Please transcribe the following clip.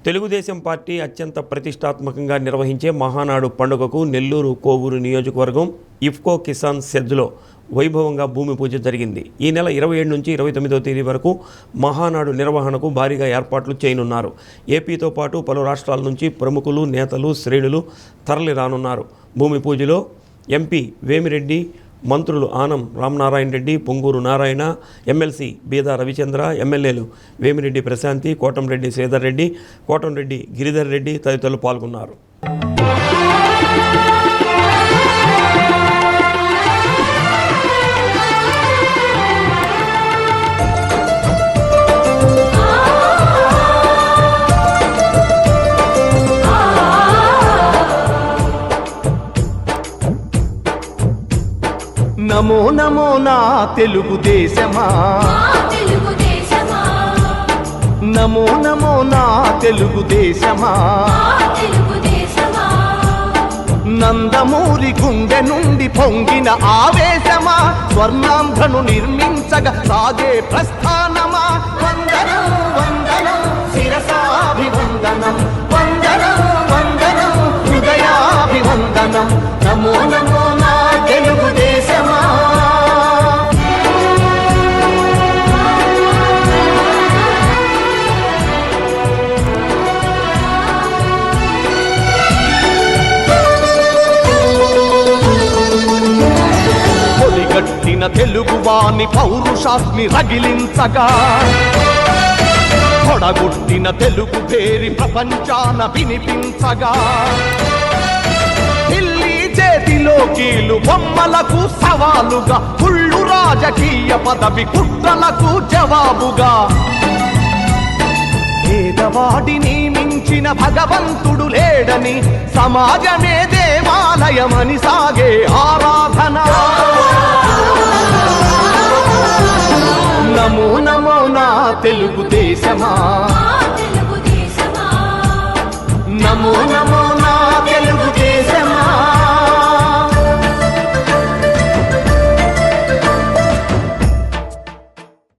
Telugu Desam party అత్యంత ప్రతిష్టాత్మకంగా నిర్వహించే మహానాడు పండుగకు నెల్లూరు కోవూరు నియోజకవర్గం ఇఫ్కో కిసాన్ సెజ్లో వైభవంగా భూమి పూజ జరిగింది. ఈ నెల 27 నుంచి 29వ తేదీ వరకు మహానాడు నిర్వహణకు భారీగా ఏర్పాట్లు చేయనున్నారు. ఏపీతో పాటు పలు రాష్ట్రాల నుంచి ప్రముఖులు, నేతలు, శ్రేణులు తరలి రానున్నారు. భూమి పూజలో ఎంపీ వేమిరెడ్డి, మంత్రులు ఆనం రామనారాయణ రెడ్డి, పొంగూరు నారాయణ, ఎమ్మెల్సీ బీదా రవిచంద్ర, ఎమ్మెల్యేలు వేమిరెడ్డి ప్రశాంతి, కోటంరెడ్డి శ్రీధర్ రెడ్డి, కోటంరెడ్డి గిరిధర్ రెడ్డి తదితరులు పాల్గొన్నారు. నమో నమో నా తెలుగుదేశమా, నమో నమో నా తెలుగుదేశమా, నందమూరి గుండె నుండి పొంగిన ఆవేశమా, స్వర్ణాంధ్రను నిర్మించగా సాగే ప్రస్థానమా. వందనం వందనం శిరసాభివందనం, వందనం వందనం హృదయాభివందనం. నమో నమో నా తెలుగుదేశమా. పొలిగట్టిన తెలుగువాని పౌరుషాగ్ని రగిలించగా, పొడగొట్టిన తెలుగు పేరి ప్రపంచాన వినిపించగా, ఢిల్లీ చేతిలో కీలు బొమ్మలకు సవాలుగా, కుళ్ళు రాజకీయ పదవి కుట్రలకు జవాబుగా, పేదవాడిని మించిన భగవంతుడు లేడని, సమాజమే దేవాలయమని సాగే ఆరాధన. నమో నమో నా తెలుగుదేశమా, నమో నమో